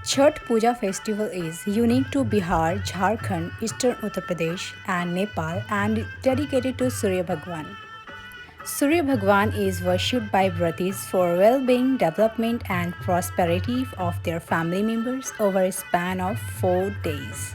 Chhath Puja festival is unique to Bihar, Jharkhand, Eastern Uttar Pradesh, and Nepal and dedicated to Surya Bhagwan. Surya Bhagwan is worshipped by Vratis for well-being, development, and prosperity of their family members over a span of 4 days.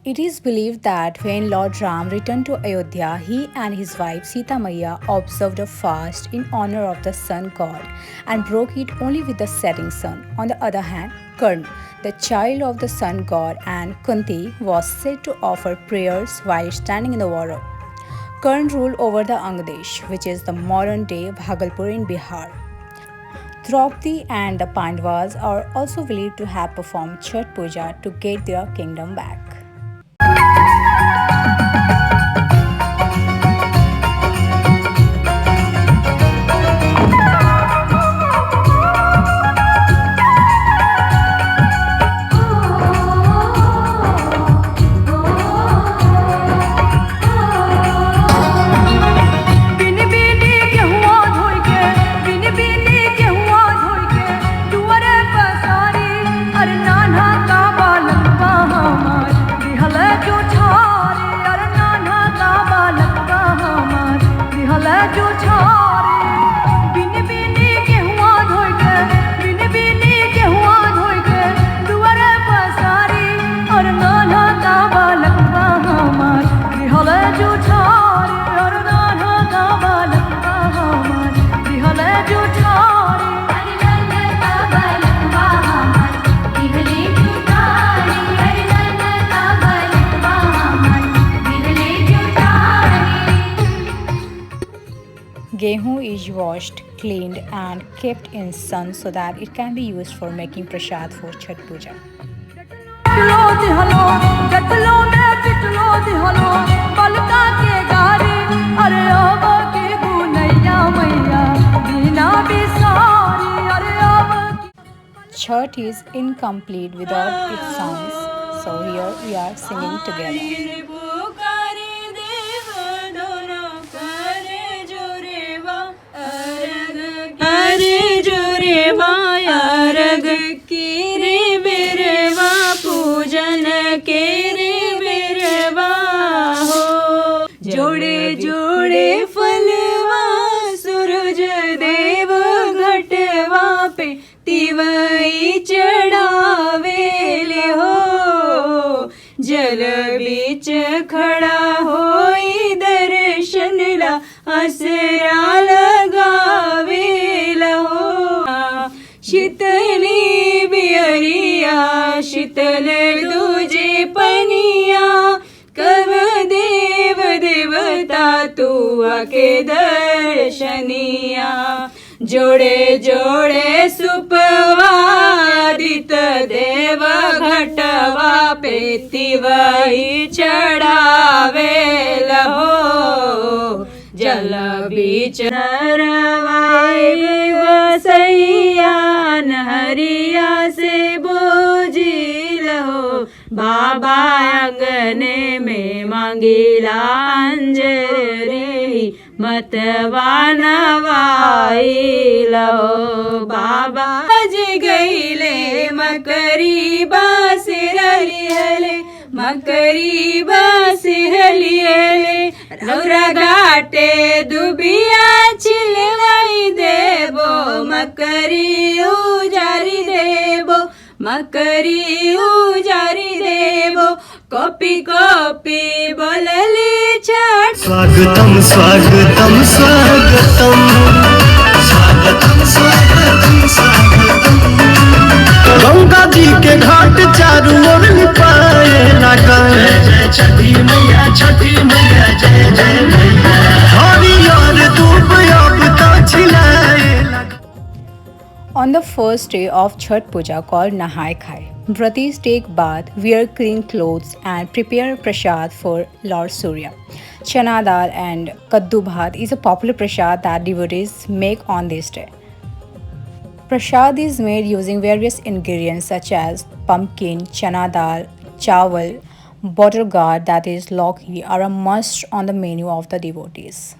It is believed that when Lord Ram returned to Ayodhya, he and his wife Sita Maiya observed a fast in honor of the sun god and broke it only with the setting sun. On the other hand, Karna, the child of the sun god, and Kunti was said to offer prayers while standing in the water. Karna ruled over the Angdesh, which is the modern-day Bhagalpur in Bihar. Draupadi and the Pandavas are also believed to have performed Chhath Puja to get their kingdom back. Gehu is washed, cleaned and kept in sun so that it can be used for making prasad for Chhath Puja. Chhath is incomplete without its songs, so here we are singing together. अरे जोरे मायारग के रे बेरवा पूजन के रे बेरवा हो जोड़े जोड़े फलवा सूरज देव घटवा पे तिवई चढ़ावेले हो जल बीच खड़ा होई दर्शन ला असरा लगावेला हो शीतली बियरिया शीतल दूजे पनिया कब देव देवता तू आके दर्शनिया जोड़े जोड़े सुपवादित देव घटवा पे तिवई चढ़ावेला हो जल बीच नरवाए वसैया नहरिया से बोझिल हो बाबा अंगने में मांगिला अंजरी मतवा नवाइल हो बाबा जी गईले मकरी बासिरलिहले मकरी बासिरलिहले रौरा घाटे दुबिया छिलवाई देबो मकरी उजारी देबो मकरी उजारी देबो कॉपी कॉपी बोलली छठ स्वागतम स्वागतम स्वागतम स्वागतम स्वागतम स्वागतम गंगा जी के घाट चारू ओर लिपाए लागल जय छठी मैया जय जय मैया हरियर धूप अब तो छिलाए लागल। On the first day of Chhat Puja called Nahai Khai, Vratis take bath, wear clean clothes and prepare prasad for Lord Surya. Chana dal and kaddu bhat is a popular prasad that devotees make on this day. Prasad is made using various ingredients such as pumpkin, chana dal, chawal, bottle gourd that is lauki are a must on the menu of the devotees.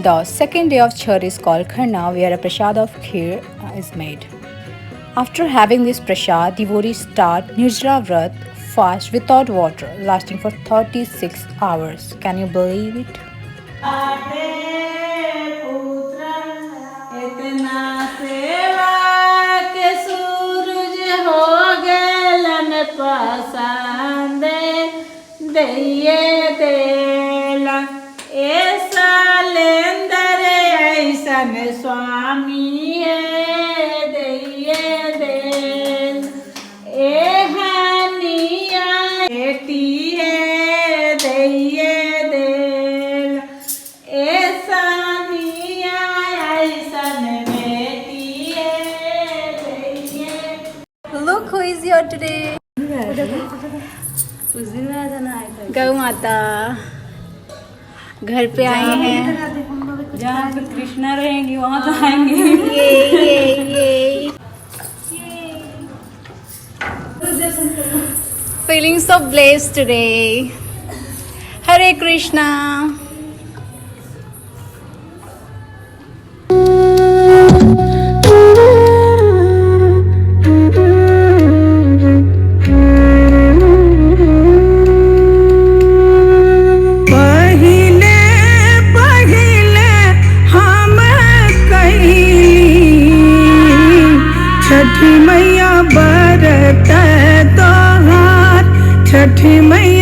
The second day of Chhat is called Kharna, where a prasad of kheer is made. After having this prasad, devotees start Nirjala Vrat fast without water, lasting for 36 hours. Can you believe it? स्वामी है दैये देल ए हनिया बेटी है दैये देल ए सानिया ऐसन बेटी है दैये। Look who is here today. गौ माता घर पे आए हैं। जहाँ पे कृष्णा रहेंगी वहाँ तो आएंगे। Feeling so blessed today. Hare Krishna. छठी मैया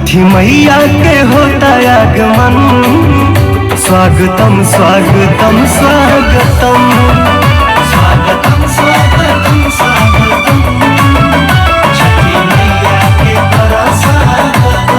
छठी मैया के होता आगमन, स्वागतम स्वागतम स्वागतम स्वागतम स्वागतम स्वागतम, छठी मैया के बड़ा स्वागतम।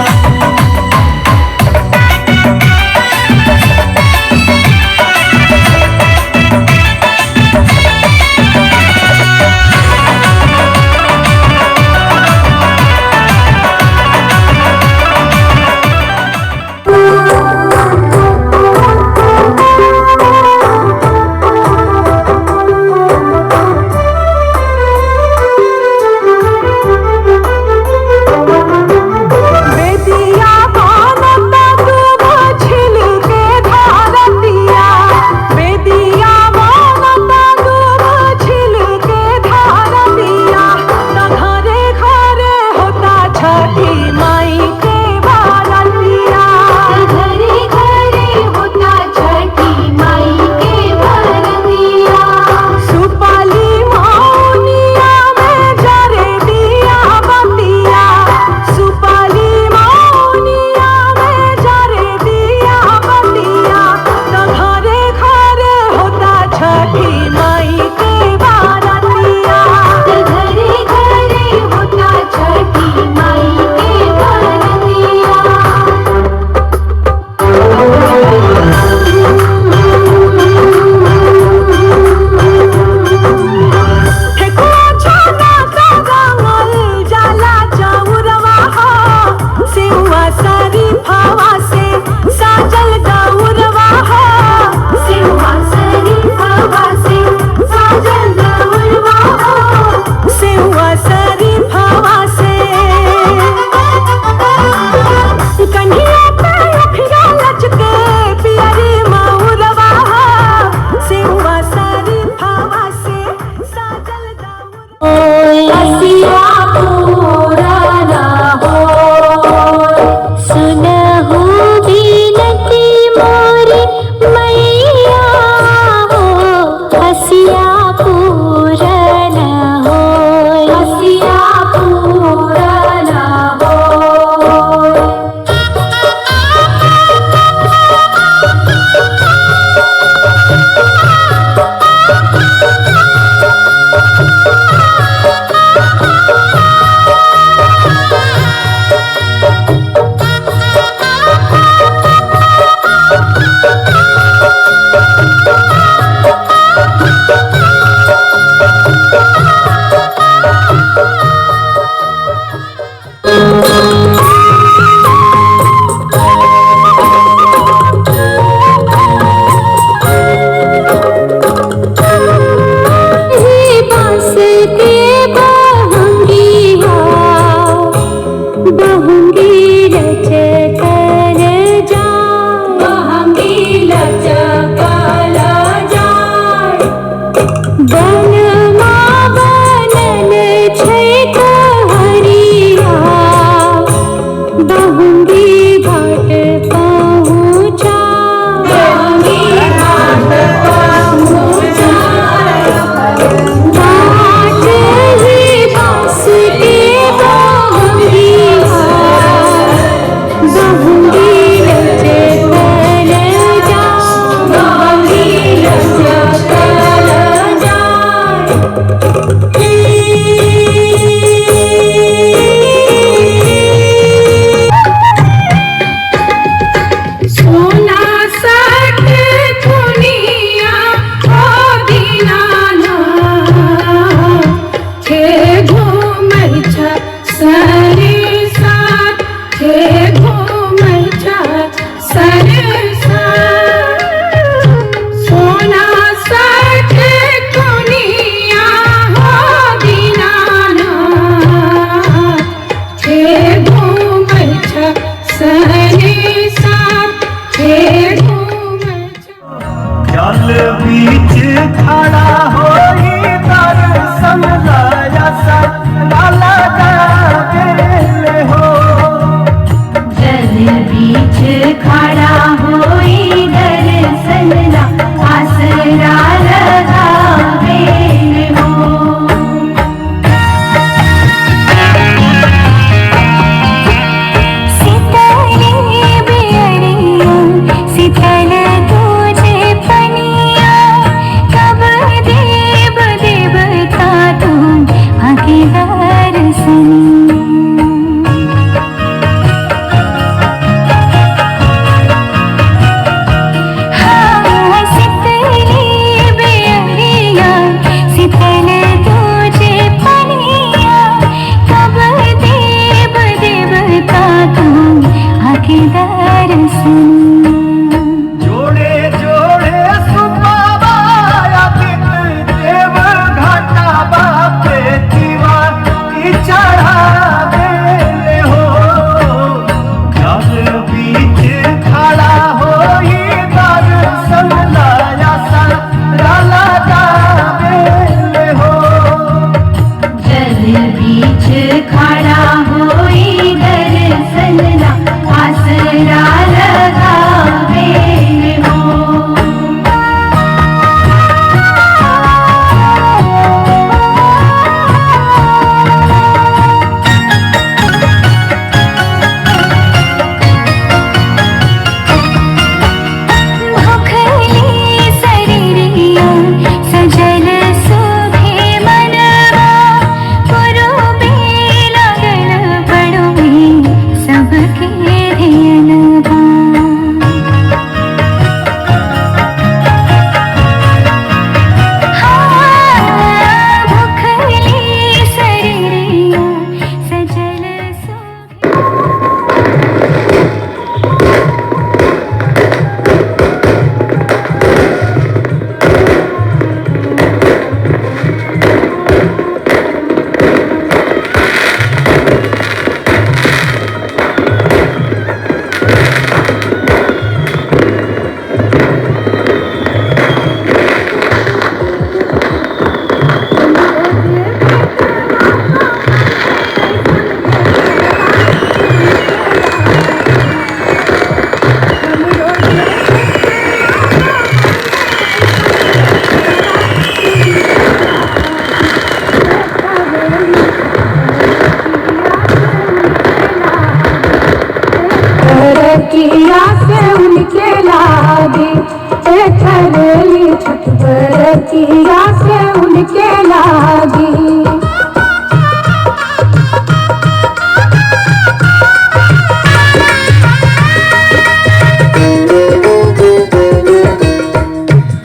बरतिया से उनके लागी।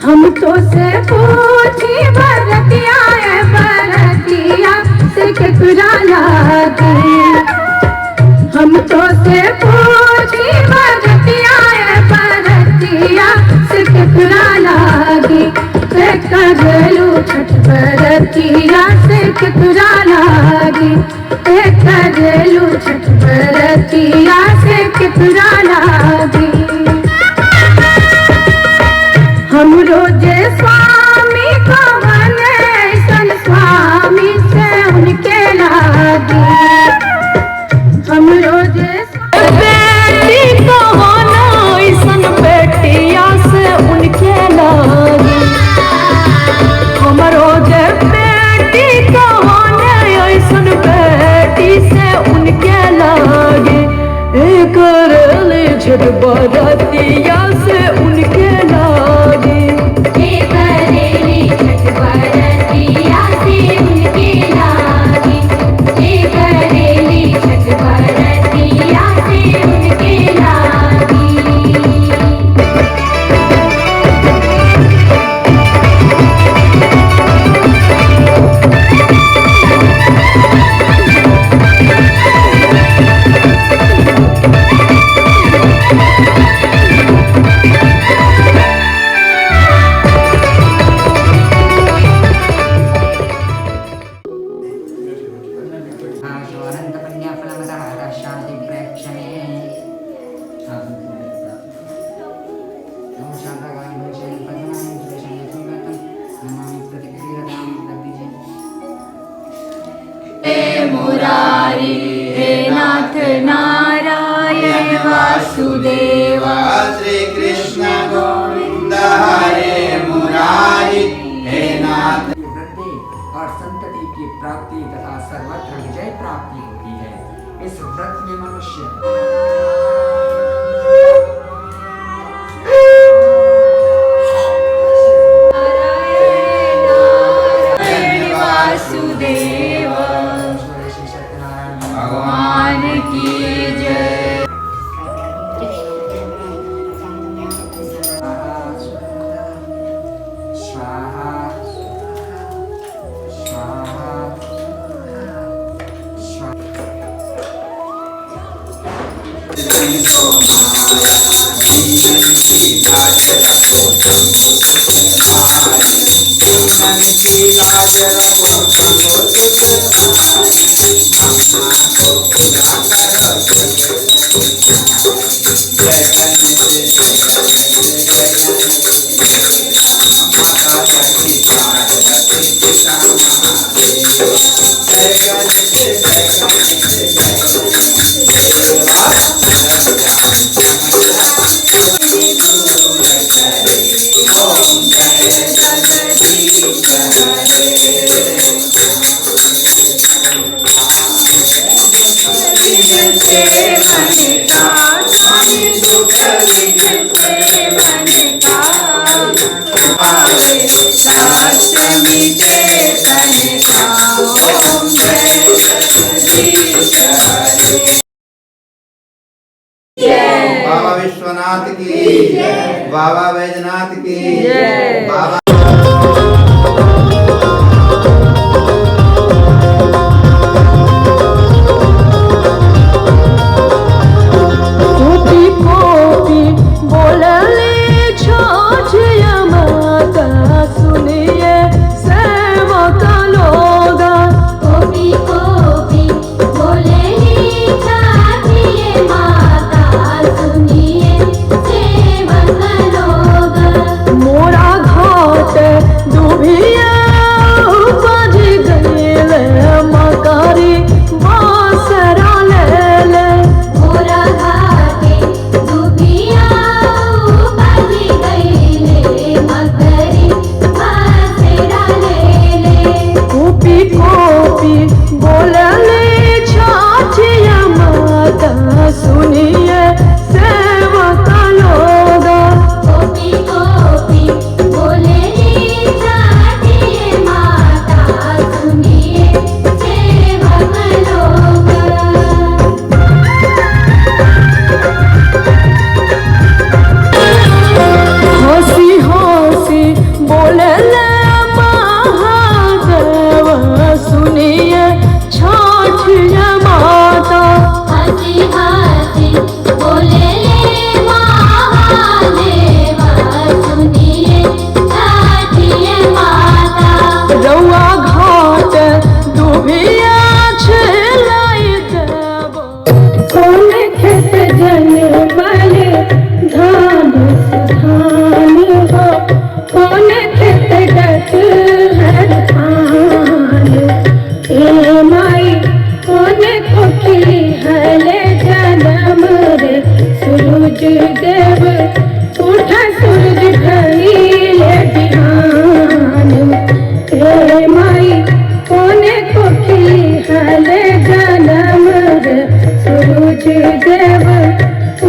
हम तो से पूछी बरतिया बरतिया से केकरा लागी। हम तो से पूछी बरतिया बरतिया से केकरा लागी। करलू छठ बरतिया से केकरा लागी। करलू छठ बरतिया से केकरा लागी। हम रोजे स्वामी कवन ऐसन स्वामी से उनके लागी। हम रोजे बेटी कवन ऐसन बेटिया से उनके लागी। हम रोजे बेटी कवन ऐसन बेटी से उनके लागी। करली छठ बरतिया से उनके लागी। करेली छठ बरतिया से उनके लागी। करेली छठ बरतिया से उनके लागी। मुरारी हे नाथ नारायण वासुदेव श्री कृष्ण गोविंद हरे मुरारी हे नाथ। वृद्धि और संतति की प्राप्ति तथा सर्वत्र विजय प्राप्ति होती है। इस व्रत में मनुष्य वासुदेव भगवान की जय। स्वाहा स्वाहा बाबा विश्वनाथ की, बाबा बैजनाथ की, बाबा मोरा घर रौआ घाट दुभिया छलाई देब। कौन खेत जनमल धान धान हो, कौन खेत डठहर पान। ए माई कौन कोठी हल जनम रे सूरज देव उठा सूरज भइले बिहान। ए माई कौन कोठी हल जनम रे सूरज देव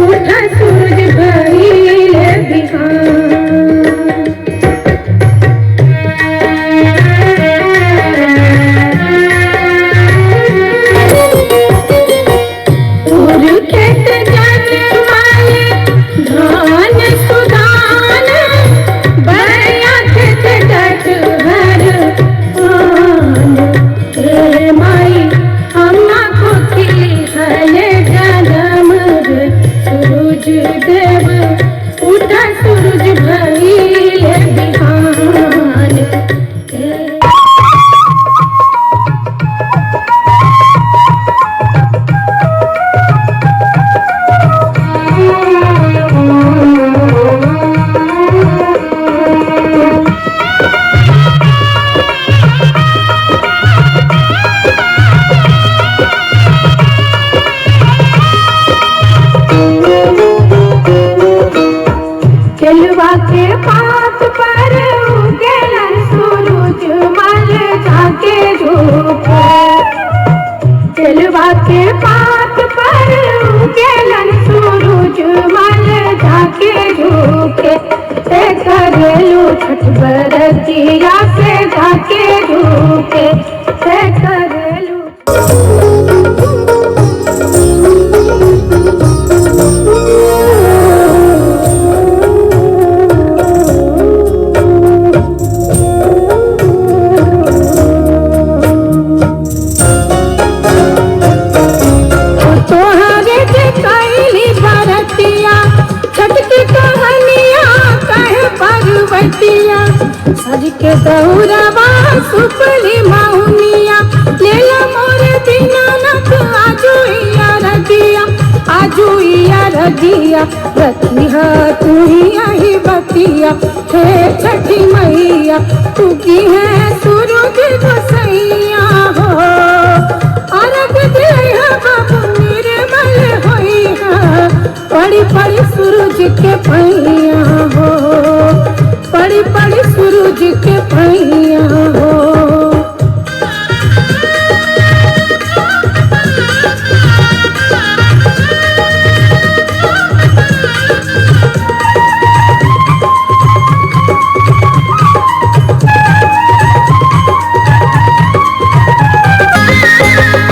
उठा सूरज भइले बिहान। खेत जनमल धान सुदान, बड़िया खेत डठहर पान। ए माई अम्मा कोठी हल जनम रे सूरज देव उठा सूरज भइले बिहान। केलवा के पात पर उगेलन सूरज मल जाके झुके। केलवा के पात पर उगेलन सूरज मल जाके झुके। से करेलू छठ बरतिया से जाके झुके। से करेलू तोहरे जे कैली बरतिया, छठ की कहानिया कहे पर्वतिया। सज के दौरवा सुपली मौनिया, लेला मोर दीनानाथ आजुइया रगिया। आजुइया रगिया रखिया तू ही आही बतिया। हे छठी मैया तू की है सूरज गोसैया हो। अरग देहा बाबू निर्मल होइहा, पड़ी पड़ी सूरज के पैया हो। पड़ी पड़ी सूरज के पैया हो।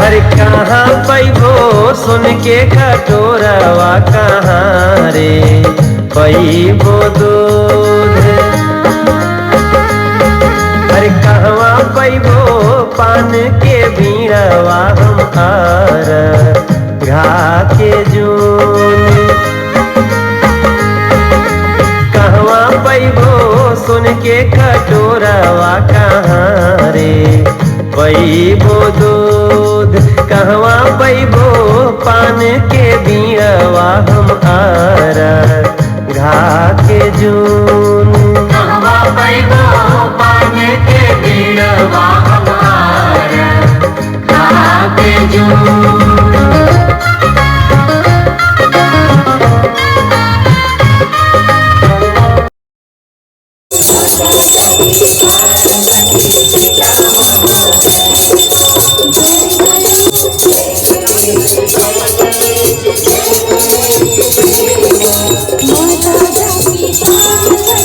अरे कहाँ पैबो सुन के कटोरवा, कहाँ रे पैबो दूध। अरे कहवा पैबो पान के बीड़वा, हम आर घा के जून। कहवा पैबो सुन के कटोरवा, कहाँ रे पैबो दूध। कहवा पैबो पान के बीड़वा, हम आर घा के जून। कहवा पैबो पान के बीड़वा, हम आर घा के जून। माता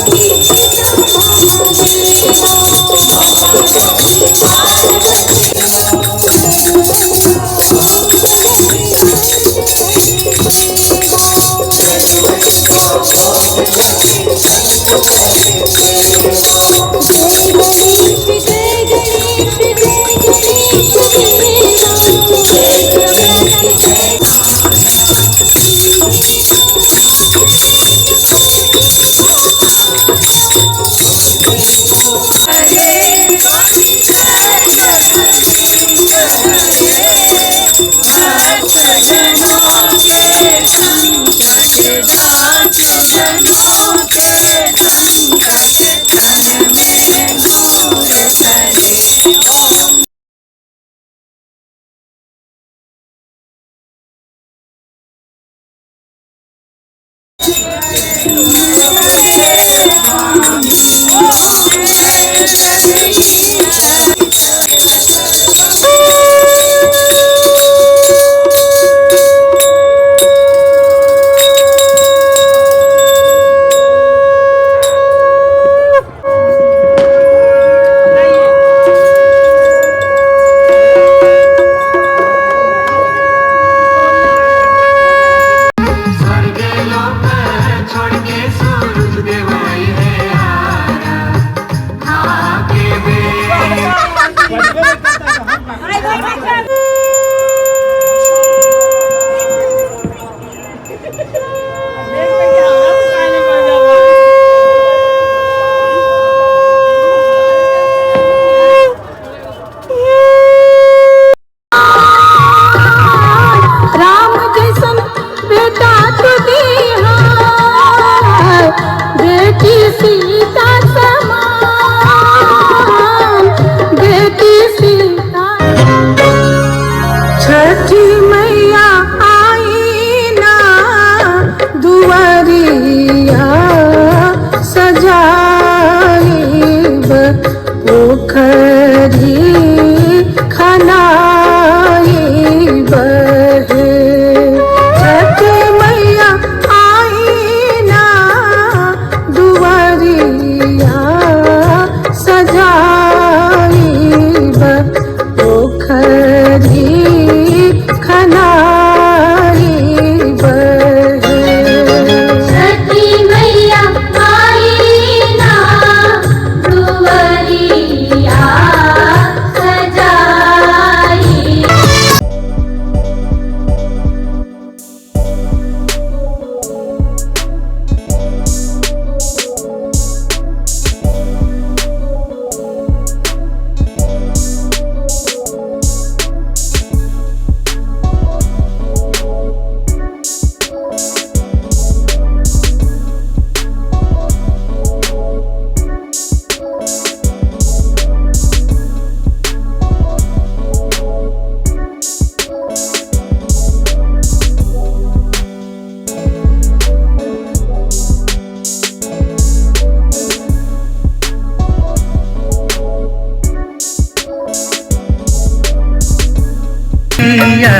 नगरिया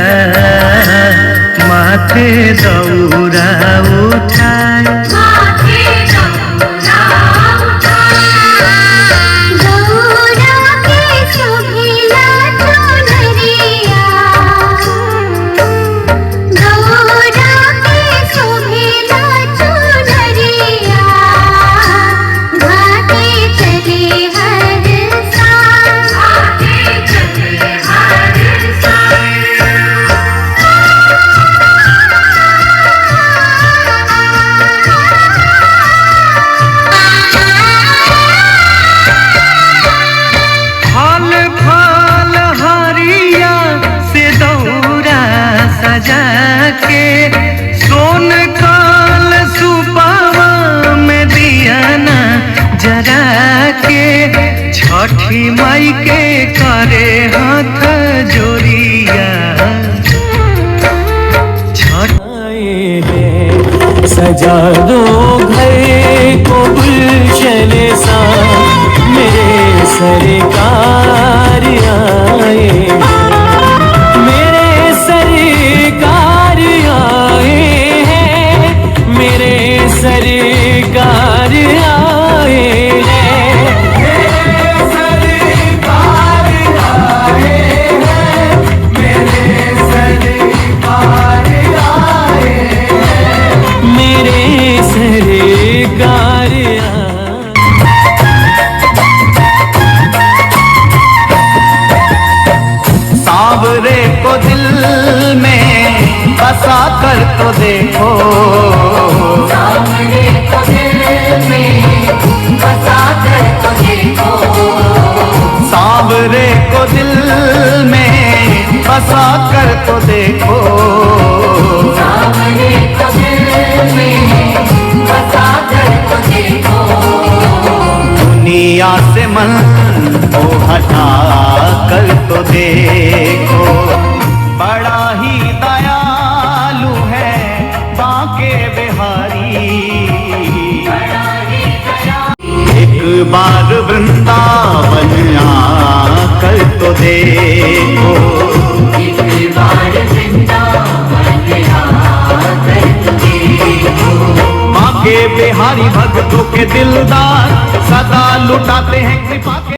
माथे दौरा उठाए माथे दौरा उठाए दौरा के शोभिला चुनरिया दौरा के शोभिला चुनरिया घाटे चले हर साल घाटे चले हर साल फल फल हरिया से दौरा सजा के सोन काल सुपावा में दिया ना जरा के छठी माई के करे हाथ जोड़िया सजा दो घर को गुलशन सा मेरे सरकार आए मेरे सरकार आए हैं मेरे सरकार आए हैं मेरे सरकार आए हैं मेरे सरकार आए मेरे सरकार सांवरे को दिल में बसा कर तो देखो सामने को दिल में बसा कर तो देखो सांवरे को दिल में बसा कर तो देखो सामने को दिल में बसा कर तो देखो दुनिया से मन को हटा कर तो देखो बड़ा ही दयालु है बांके बिहारी एक बार वृंदावन आकर तो देखो एक बार वृंदावन आकर तो देखो बांके बिहारी भक्तों के दिलदार सदा लुटाते हैं कृपा के